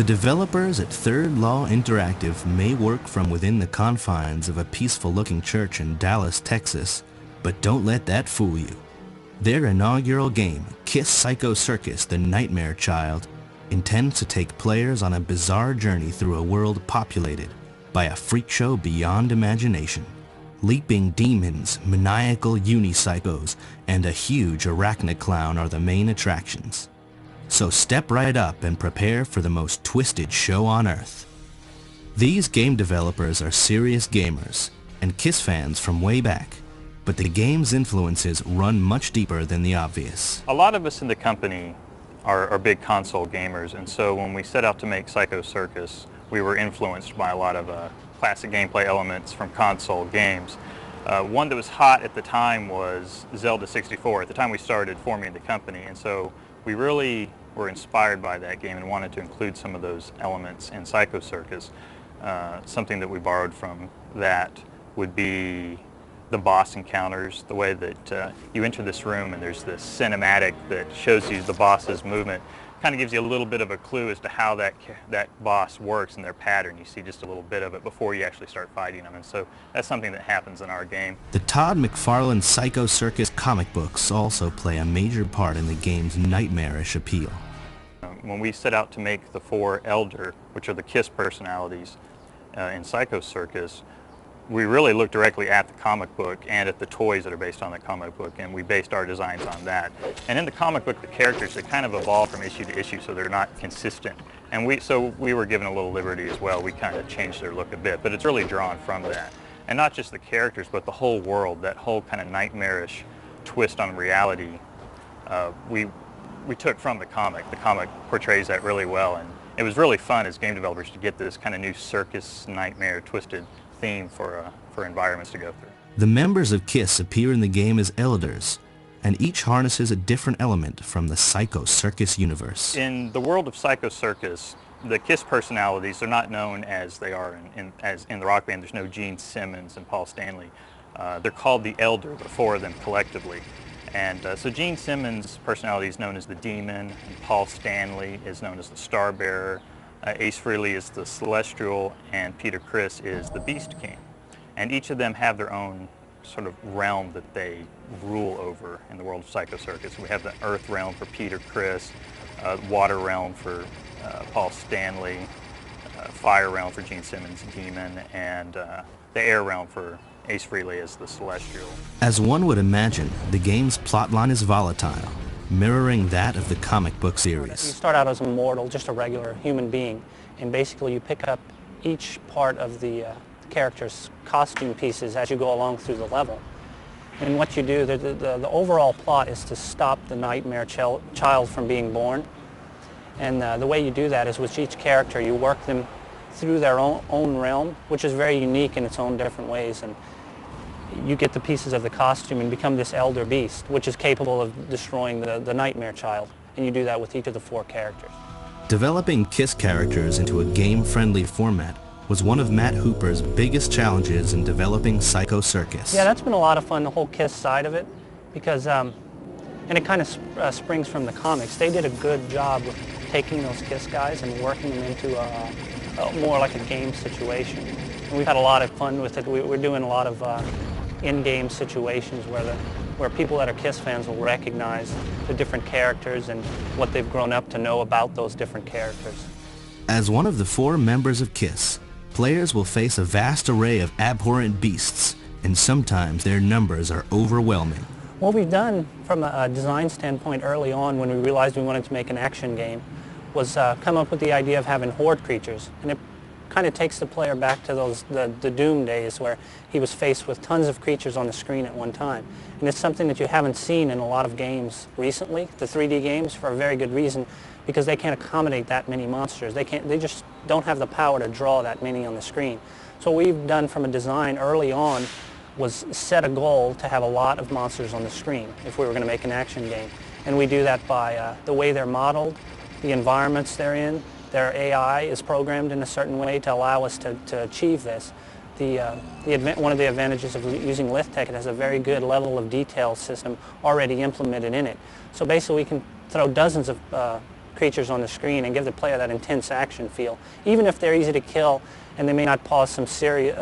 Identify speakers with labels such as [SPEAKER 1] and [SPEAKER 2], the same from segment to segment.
[SPEAKER 1] The developers at Third Law Interactive may work from within the confines of a peaceful-looking church in Dallas, Texas, but don't let that fool you. Their inaugural game, Kiss Psycho Circus: The Nightmare Child, intends to take players on a bizarre journey through a world populated by a freak show beyond imagination. Leaping demons, maniacal unipsychos, and a huge arachnid clown are the main attractions. So step right up and prepare for the most twisted show on earth. These game developers are serious gamers and Kiss fans from way back, but the game's influences run much deeper than the obvious.
[SPEAKER 2] A lot of us in the company are big console gamers, and so when we set out to make Psycho Circus, we were influenced by a lot of classic gameplay elements from console games. One that was hot at the time was Zelda 64. At the time we started forming the company, and so we really were inspired by that game and wanted to include some of those elements in Psycho Circus. Something that we borrowed from that would be the boss encounters, the way that you enter this room and there's this cinematic that shows you the boss's movement. Kind of gives you a little bit of a clue as to how that boss works and their pattern. You see just a little bit of it before you actually start fighting them, and so that's something that happens in our game.
[SPEAKER 1] The Todd McFarlane Psycho Circus comic books also play a major part in the game's nightmarish appeal.
[SPEAKER 2] When we set out to make the 4 Elder, which are the Kiss personalities in Psycho Circus, we really looked directly at the comic book and at the toys that are based on the comic book, and we based our designs on that. And in the comic book, the characters, they kind of evolve from issue to issue, so they're not consistent. And so we were given a little liberty as well. We kind of changed their look a bit, but it's really drawn from that. And not just the characters, but the whole world, that whole kind of nightmarish twist on reality, we took from the comic. The comic portrays that really well, and it was really fun as game developers to get this kind of new circus nightmare twisted theme for environments to go through.
[SPEAKER 1] The members of Kiss appear in the game as elders, and each harnesses a different element from the Psycho Circus universe.
[SPEAKER 2] In the world of Psycho Circus, the Kiss personalities are not known as they are as in the rock band. There's no Gene Simmons and Paul Stanley. They're called the Elder, the 4 of them collectively. And so Gene Simmons' personality is known as the Demon, and Paul Stanley is known as the Star Bearer. Ace Frehley is the Celestial, and Peter Criss is the Beast King. And each of them have their own sort of realm that they rule over in the world of Psycho Circus. We have the Earth realm for Peter Criss, Water realm for Paul Stanley, Fire realm for Gene Simmons, Demon, and the Air realm for Ace Frehley as the Celestial.
[SPEAKER 1] As one would imagine, the game's plotline is volatile, mirroring that of the comic book series.
[SPEAKER 3] You start out as a mortal, just a regular human being, and basically you pick up each part of the character's costume pieces as you go along through the level. And what you do, the overall plot is to stop the nightmare child from being born. And the way you do that is with each character you work them through their own realm, which is very unique in its own different ways. And you get the pieces of the costume and become this elder beast, which is capable of destroying the nightmare child. And you do that with each of the 4 characters.
[SPEAKER 1] Developing Kiss characters into a game-friendly format was one of Matt Hooper's biggest challenges in developing Psycho Circus.
[SPEAKER 3] Yeah, that's been a lot of fun, the whole Kiss side of it, because, and it kind of springs from the comics. They did a good job of taking those Kiss guys and working them into more like a game situation. And we've had a lot of fun with it. We're doing a lot of in-game situations where people that are Kiss fans will recognize the different characters and what they've grown up to know about those different characters.
[SPEAKER 1] As one of the 4 members of Kiss, players will face a vast array of abhorrent beasts, and sometimes their numbers are overwhelming.
[SPEAKER 3] What we've done from a design standpoint early on when we realized we wanted to make an action game was come up with the idea of having horde creatures. And it kind of takes the player back to the Doom days where he was faced with tons of creatures on the screen at one time. And it's something that you haven't seen in a lot of games recently, the 3D games, for a very good reason, because they can't accommodate that many monsters. They just don't have the power to draw that many on the screen. So what we've done from a design early on was set a goal to have a lot of monsters on the screen if we were going to make an action game. And we do that by the way they're modeled, the environments they're in. Their AI is programmed in a certain way to allow us to achieve this. One of the advantages of using LithTech, it has a very good level of detail system already implemented in it. So basically we can throw dozens of creatures on the screen and give the player that intense action feel. Even if they're easy to kill and they may not pose some serious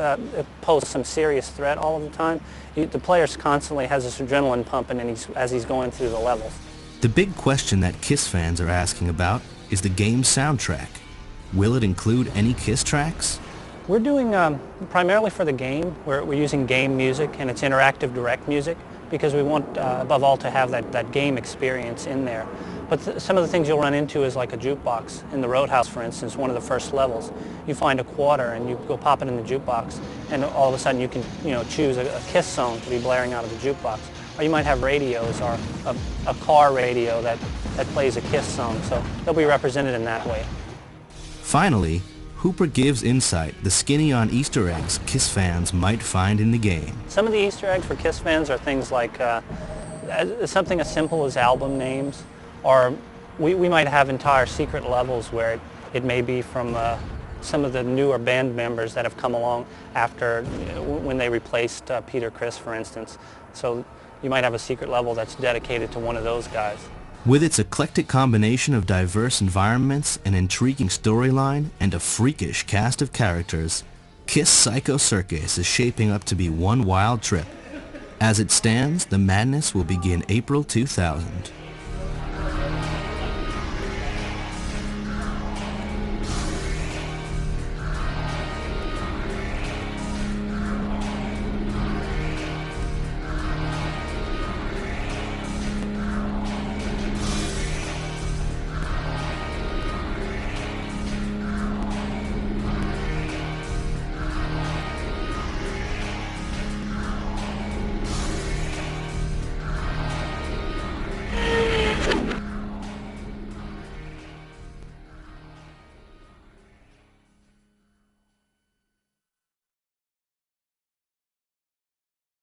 [SPEAKER 3] threat all of the time, the player constantly has this adrenaline pumping as he's going through the levels.
[SPEAKER 1] The big question that KISS fans are asking about is the game's soundtrack. Will it include any KISS tracks?
[SPEAKER 3] We're doing, primarily for the game, we're using game music, and it's interactive direct music, because we want, above all, to have that game experience in there. But some of the things you'll run into is like a jukebox. In the Roadhouse, for instance, one of the first levels, you find a quarter and you go pop it in the jukebox, and all of a sudden you can choose a KISS song to be blaring out of the jukebox. Or you might have radios, or a car radio that plays a KISS song, so they'll be represented in that way.
[SPEAKER 1] Finally, Hooper gives insight the skinny on Easter eggs KISS fans might find in the game.
[SPEAKER 3] Some of the Easter eggs for KISS fans are things like something as simple as album names, or we might have entire secret levels where it may be from some of the newer band members that have come along after, when they replaced Peter Criss, for instance. So you might have a secret level that's dedicated to one of those guys.
[SPEAKER 1] With its eclectic combination of diverse environments, an intriguing storyline, and a freakish cast of characters, KISS Psycho Circus is shaping up to be one wild trip. As it stands, the madness will begin April 2000.